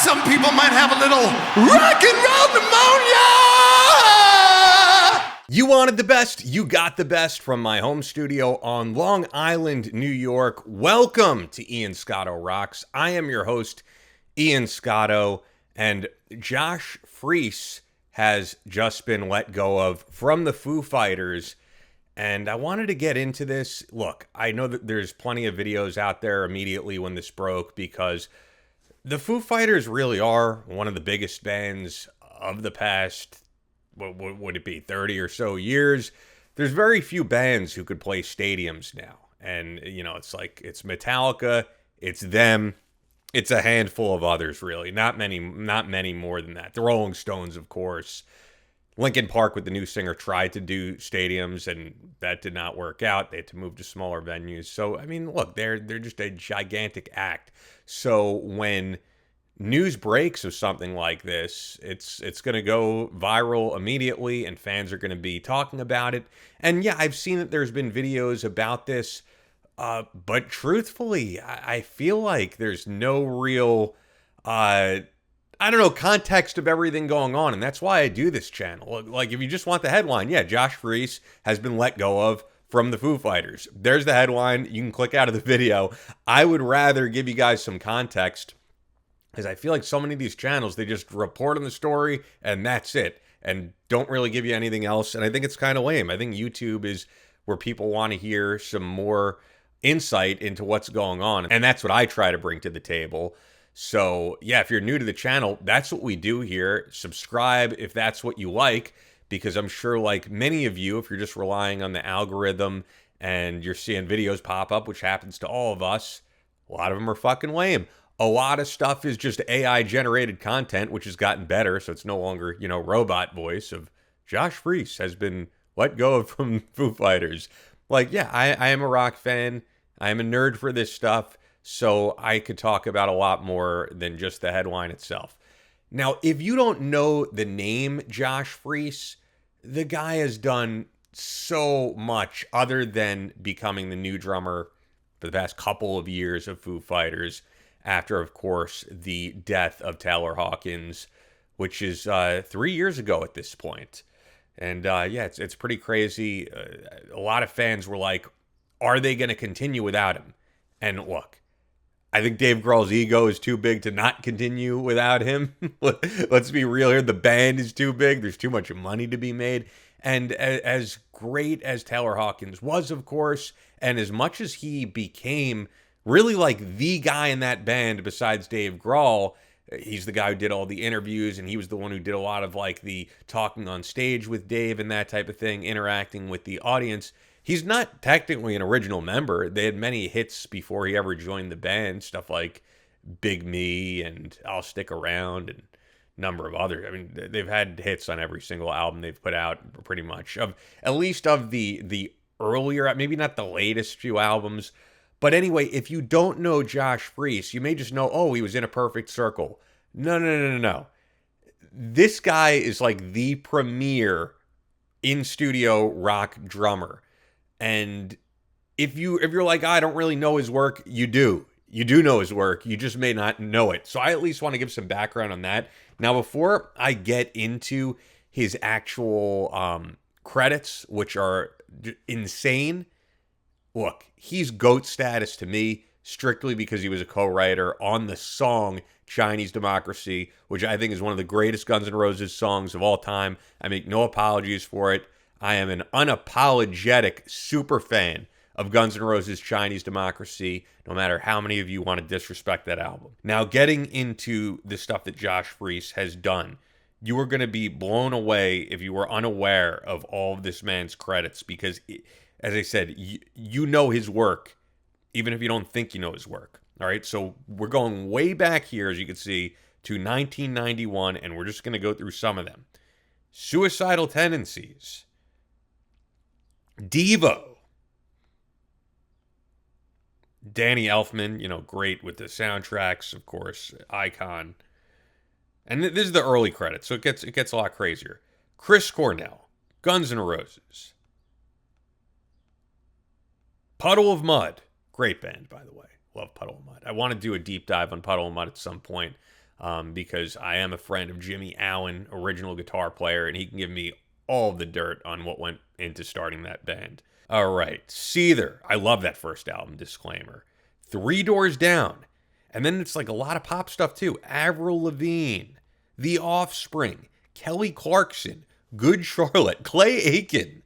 Some people might have a little rock and roll pneumonia. You wanted the best, you got the best from my home studio on Long Island, New York. Welcome to Ian Scotto Rocks. I am your host, Ian Scotto, and Josh Freese has just been let go of from the Foo Fighters. And I wanted to get into this. Look, I know that there's plenty of videos out there immediately when this broke because the Foo Fighters really are one of the biggest bands of the past, what would it be, 30 or so years. There's very few bands who could play stadiums now. And, you know, it's like, it's Metallica, it's them, it's a handful of others, really. Not many more than that. The Rolling Stones, of course. Linkin Park with the new singer tried to do stadiums, and that did not work out. They had to move to smaller venues. So, I mean, look, they're just a gigantic act. So when news breaks of something like this, it's going to go viral immediately, and fans are going to be talking about it. And yeah, I've seen that there's been videos about this, but truthfully, I feel like there's no real context of everything going on, and that's why I do this channel. Like, if you just want the headline, yeah, Josh Freese has been let go of from the Foo Fighters. There's the headline. You can click out of the video. I would rather give you guys some context, because I feel like so many of these channels, they just report on the story, and that's it, and don't really give you anything else, and I think it's kind of lame. I think YouTube is where people want to hear some more insight into what's going on, and that's what I try to bring to the table. So, yeah, if you're new to the channel, that's what we do here. Subscribe if that's what you like, because I'm sure, like many of you, if you're just relying on the algorithm and you're seeing videos pop up, which happens to all of us, a lot of them are fucking lame. A lot of stuff is just AI-generated content, which has gotten better, so it's no longer, you know, robot voice of Josh Freese has been let go of from Foo Fighters. Like, yeah, I am a rock fan. I am a nerd for this stuff. So I could talk about a lot more than just the headline itself. Now, if you don't know the name Josh Freese, the guy has done so much other than becoming the new drummer for the past couple of years of Foo Fighters after, of course, the death of Taylor Hawkins, which is 3 years ago at this point. And yeah, it's pretty crazy. A lot of fans were like, are they going to continue without him? And look, I think Dave Grohl's ego is too big to not continue without him. Let's be real here. The band is too big. There's too much money to be made. And as great as Taylor Hawkins was, of course, and as much as he became really like the guy in that band besides Dave Grohl, he's the guy who did all the interviews, and he was the one who did a lot of like the talking on stage with Dave and that type of thing, interacting with the audience. He's not technically an original member. They had many hits before he ever joined the band, stuff like Big Me and I'll Stick Around and a number of others. I mean, they've had hits on every single album they've put out, pretty much. At least of the earlier, maybe not the latest few albums. But anyway, if you don't know Josh Freese, you may just know, oh, he was in A Perfect Circle. No. This guy is like the premier in-studio rock drummer. And if you're like, I don't really know his work, you do. You do know his work. You just may not know it. So I at least want to give some background on that. Now, before I get into his actual credits, which are insane, look, he's GOAT status to me strictly because he was a co-writer on the song Chinese Democracy, which I think is one of the greatest Guns N' Roses songs of all time. I make no apologies for it. I am an unapologetic super fan of Guns N' Roses' Chinese Democracy, no matter how many of you want to disrespect that album. Now, getting into the stuff that Josh Freese has done, you are going to be blown away if you were unaware of all of this man's credits, because, as I said, you know his work, even if you don't think you know his work. All right, so we're going way back here, as you can see, to 1991, and we're just going to go through some of them. Suicidal Tendencies. Devo. Danny Elfman, you know, great with the soundtracks, of course, icon. And this is the early credits, so it gets a lot crazier. Chris Cornell, Guns N' Roses. Puddle of Mudd, great band, by the way. Love Puddle of Mudd. I want to do a deep dive on Puddle of Mudd at some point. because I am a friend of Jimmy Allen, original guitar player, and he can give me all the dirt on what went into starting that band. All right, Seether. I love that first album, disclaimer. Three Doors Down. And then it's like a lot of pop stuff too. Avril Lavigne, The Offspring, Kelly Clarkson, Good Charlotte, Clay Aiken,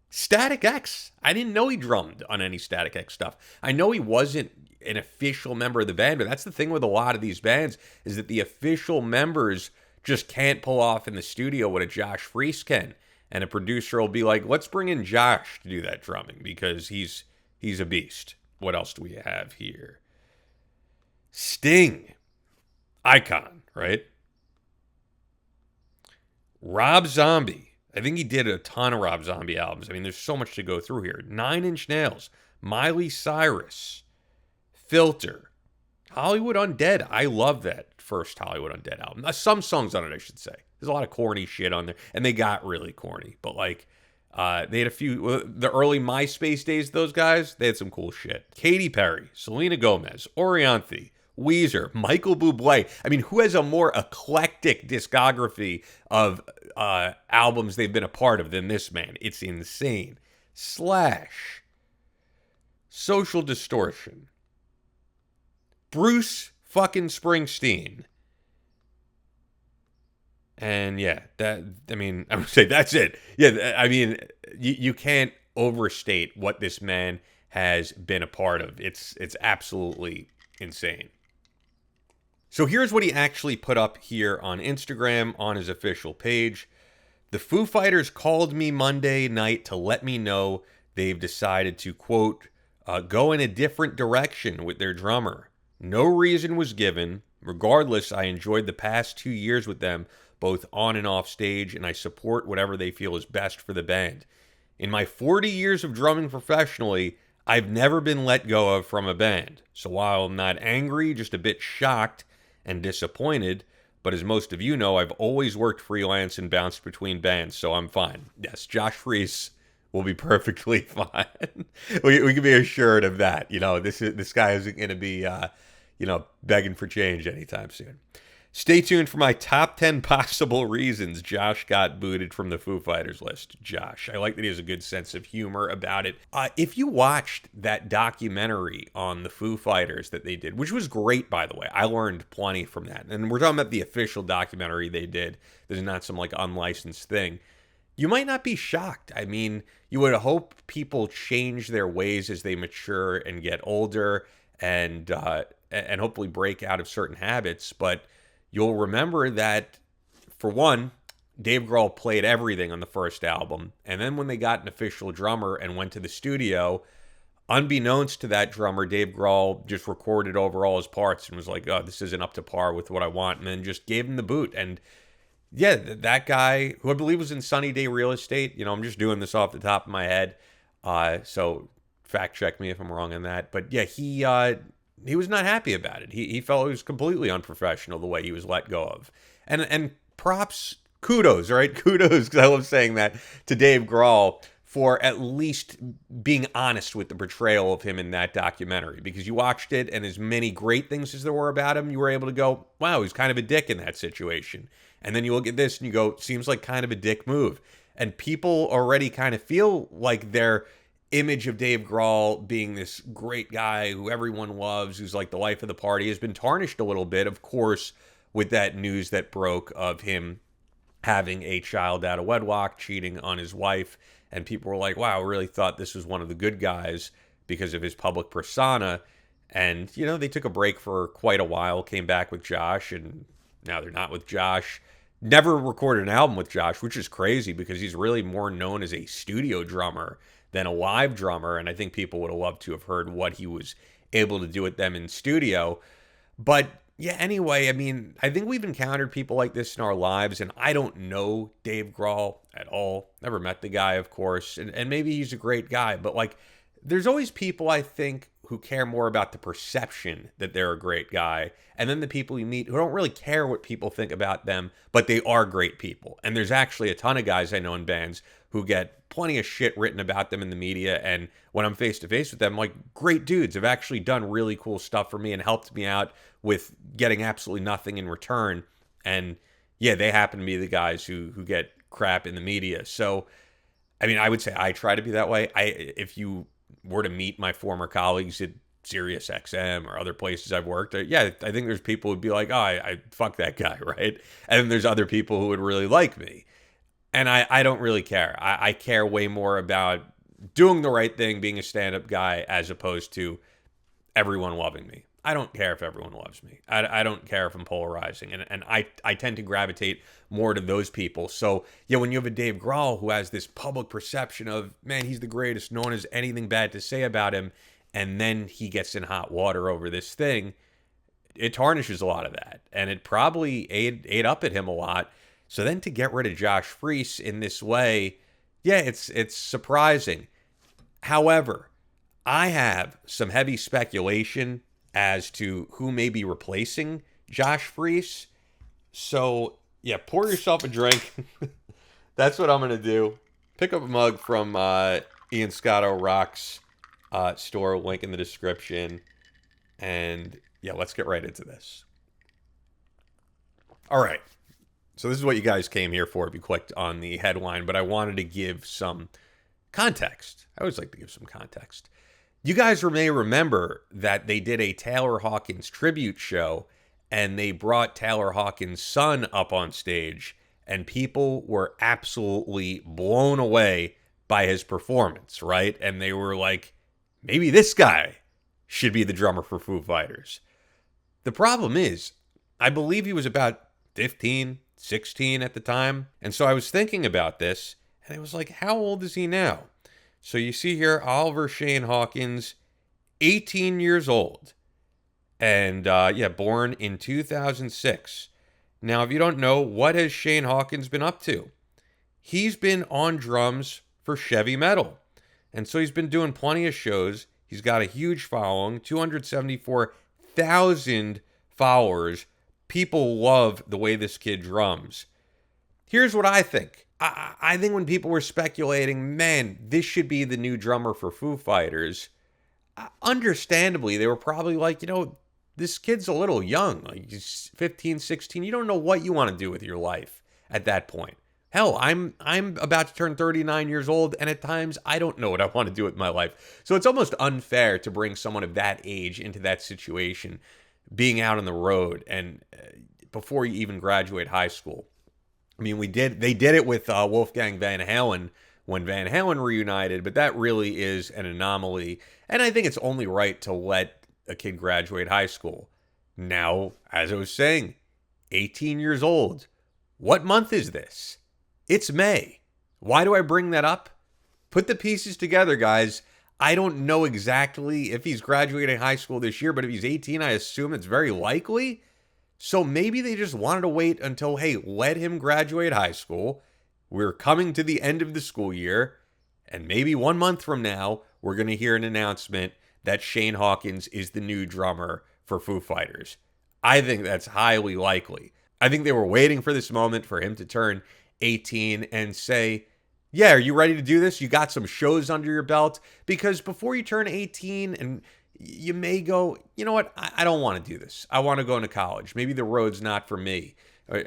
Static X. I didn't know he drummed on any Static X stuff. I know he wasn't an official member of the band, but that's the thing with a lot of these bands is that the official members just can't pull off in the studio what a Josh Freese can. And a producer will be like, let's bring in Josh to do that drumming because he's a beast. What else do we have here? Sting. Icon, right? Rob Zombie. I think he did a ton of Rob Zombie albums. I mean, there's so much to go through here. 9 Inch Nails. Miley Cyrus. Filter. Hollywood Undead. I love that first Hollywood Undead album. Some songs on it, I should say. There's a lot of corny shit on there. And they got really corny. But like, they had a few, the early MySpace days, those guys, they had some cool shit. Katy Perry. Selena Gomez. Orianthi. Weezer, Michael Bublé. I mean, who has a more eclectic discography of albums they've been a part of than this man? It's insane. Slash. Social Distortion. Bruce fucking Springsteen. And yeah, I would say that's it. Yeah, I mean, you can't overstate what this man has been a part of. It's absolutely insane. So here's what he actually put up here on Instagram on his official page. The Foo Fighters called me Monday night to let me know they've decided to, quote, go in a different direction with their drummer. No reason was given. Regardless, I enjoyed the past 2 years with them, both on and off stage, and I support whatever they feel is best for the band. In my 40 years of drumming professionally, I've never been let go of from a band. So while I'm not angry, just a bit shocked and disappointed, but as most of you know, I've always worked freelance and bounced between bands, so I'm fine. Yes, Josh Freese will be perfectly fine. we can be assured of that. You know, this guy isn't going to be, begging for change anytime soon. Stay tuned for my top 10 possible reasons Josh got booted from the Foo Fighters list. Josh. I like that he has a good sense of humor about it. If you watched that documentary on the Foo Fighters that they did, which was great, by the way, I learned plenty from that. And we're talking about the official documentary they did. This is not some like unlicensed thing. You might not be shocked. I mean, you would hope people change their ways as they mature and get older and hopefully break out of certain habits. But you'll remember that, for one, Dave Grohl played everything on the first album. And then when they got an official drummer and went to the studio, unbeknownst to that drummer, Dave Grohl just recorded over all his parts and was like, oh, this isn't up to par with what I want. And then just gave him the boot. And yeah, that guy, who I believe was in Sunny Day Real Estate, I'm just doing this off the top of my head. So fact check me if I'm wrong on that. But yeah, he was not happy about it. He felt it was completely unprofessional the way he was let go of. And props, kudos, right? Kudos, because I love saying that, to Dave Grohl for at least being honest with the portrayal of him in that documentary. Because you watched it, and as many great things as there were about him, you were able to go, wow, he's kind of a dick in that situation. And then you look at this and you go, seems like kind of a dick move. And people already kind of feel like their image of Dave Grohl being this great guy who everyone loves, who's like the life of the party, has been tarnished a little bit, of course, with that news that broke of him having a child out of wedlock, cheating on his wife. And people were like, wow, I really thought this was one of the good guys because of his public persona. And, they took a break for quite a while, came back with Josh, and now they're not with Josh. Never recorded an album with Josh, which is crazy because he's really more known as a studio drummer than a live drummer, and I think people would have loved to have heard what he was able to do with them in studio. But yeah, anyway, I mean, I think we've encountered people like this in our lives, and I don't know Dave Grohl at all. Never met the guy, of course, and maybe he's a great guy, but like, there's always people, I think, who care more about the perception that they're a great guy, and then the people you meet who don't really care what people think about them, but they are great people. And there's actually a ton of guys I know in bands who get plenty of shit written about them in the media, and when I'm face to face with them, like, great dudes have actually done really cool stuff for me and helped me out with getting absolutely nothing in return. And yeah, they happen to be the guys who get crap in the media. So I mean, I would say I try to be that way. If you were to meet my former colleagues at Sirius XM or other places I've worked, yeah, I think there's people who'd be like, oh, I fuck that guy, right? And then there's other people who would really like me. And I don't really care. I care way more about doing the right thing, being a stand-up guy, as opposed to everyone loving me. I don't care if everyone loves me. I don't care if I'm polarizing. And I tend to gravitate more to those people. So, yeah, when you have a Dave Grohl who has this public perception of, man, he's the greatest, no one has anything bad to say about him, and then he gets in hot water over this thing, it tarnishes a lot of that. And it probably ate up at him a lot. So then to get rid of Josh Freese in this way, yeah, it's surprising. However, I have some heavy speculation as to who may be replacing Josh Freese. So, yeah, pour yourself a drink. That's what I'm going to do. Pick up a mug from Ian Scotto Rock's store, link in the description. And, yeah, let's get right into this. All right. So this is what you guys came here for if you clicked on the headline, but I wanted to give some context. I always like to give some context. You guys may remember that they did a Taylor Hawkins tribute show, and they brought Taylor Hawkins' son up on stage, and people were absolutely blown away by his performance, right? And they were like, maybe this guy should be the drummer for Foo Fighters. The problem is, I believe he was about 15, 16 at the time. And so I was thinking about this, and I was like, how old is he now? So you see here, Oliver Shane Hawkins, 18 years old. And born in 2006. Now, if you don't know, what has Shane Hawkins been up to? He's been on drums for Chevy Metal. And so he's been doing plenty of shows. He's got a huge following, 274,000 followers. People love the way this kid drums. Here's what I think. I think when people were speculating, man, this should be the new drummer for Foo Fighters, understandably, they were probably like, this kid's a little young. Like, he's 15, 16. You don't know what you want to do with your life at that point. Hell, I'm about to turn 39 years old, and at times I don't know what I want to do with my life. So it's almost unfair to bring someone of that age into that situation, being out on the road and before you even graduate high school. I mean, they did it with Wolfgang Van Halen when Van Halen reunited, but that really is an anomaly. And I think it's only right to let a kid graduate high school. Now, as I was saying, 18 years old. What month is this? It's May. Why do I bring that up? Put the pieces together, guys. I don't know exactly if he's graduating high school this year, but if he's 18, I assume it's very likely. So maybe they just wanted to wait until, hey, let him graduate high school. We're coming to the end of the school year, and maybe 1 month from now, we're going to hear an announcement that Shane Hawkins is the new drummer for Foo Fighters. I think that's highly likely. I think they were waiting for this moment for him to turn 18 and say, yeah, are you ready to do this? You got some shows under your belt? Because before you turn 18 and you may go, you know what? I don't want to do this. I want to go into college. Maybe the road's not for me.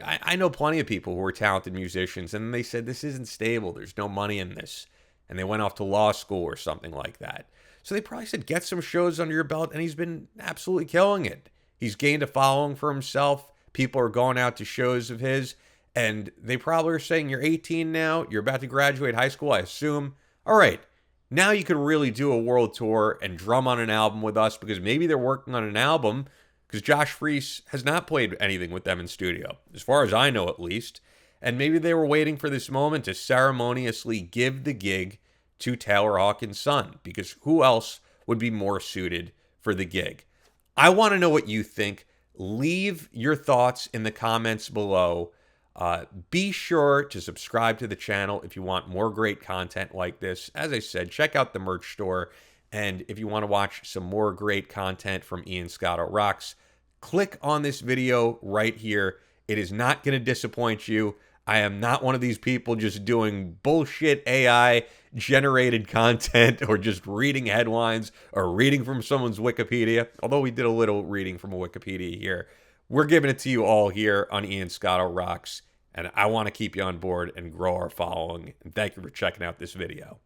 I know plenty of people who are talented musicians, and they said, this isn't stable. There's no money in this. And they went off to law school or something like that. So they probably said, get some shows under your belt, and he's been absolutely killing it. He's gained a following for himself. People are going out to shows of his, and they probably are saying, you're 18 now, you're about to graduate high school, I assume. All right, now you could really do a world tour and drum on an album with us, because maybe they're working on an album, because Josh Freese has not played anything with them in studio, as far as I know at least. And maybe they were waiting for this moment to ceremoniously give the gig to Taylor Hawkins' son, because who else would be more suited for the gig? I want to know what you think. Leave your thoughts in the comments below. Be sure to subscribe to the channel if you want more great content like this. As I said, check out the merch store. And if you want to watch some more great content from Ian Scotto Rocks, click on this video right here. It is not going to disappoint you. I am not one of these people just doing bullshit AI generated content or just reading headlines or reading from someone's Wikipedia. Although we did a little reading from a Wikipedia here. We're giving it to you all here on Ian Scotto Rocks. And I want to keep you on board and grow our following. And thank you for checking out this video.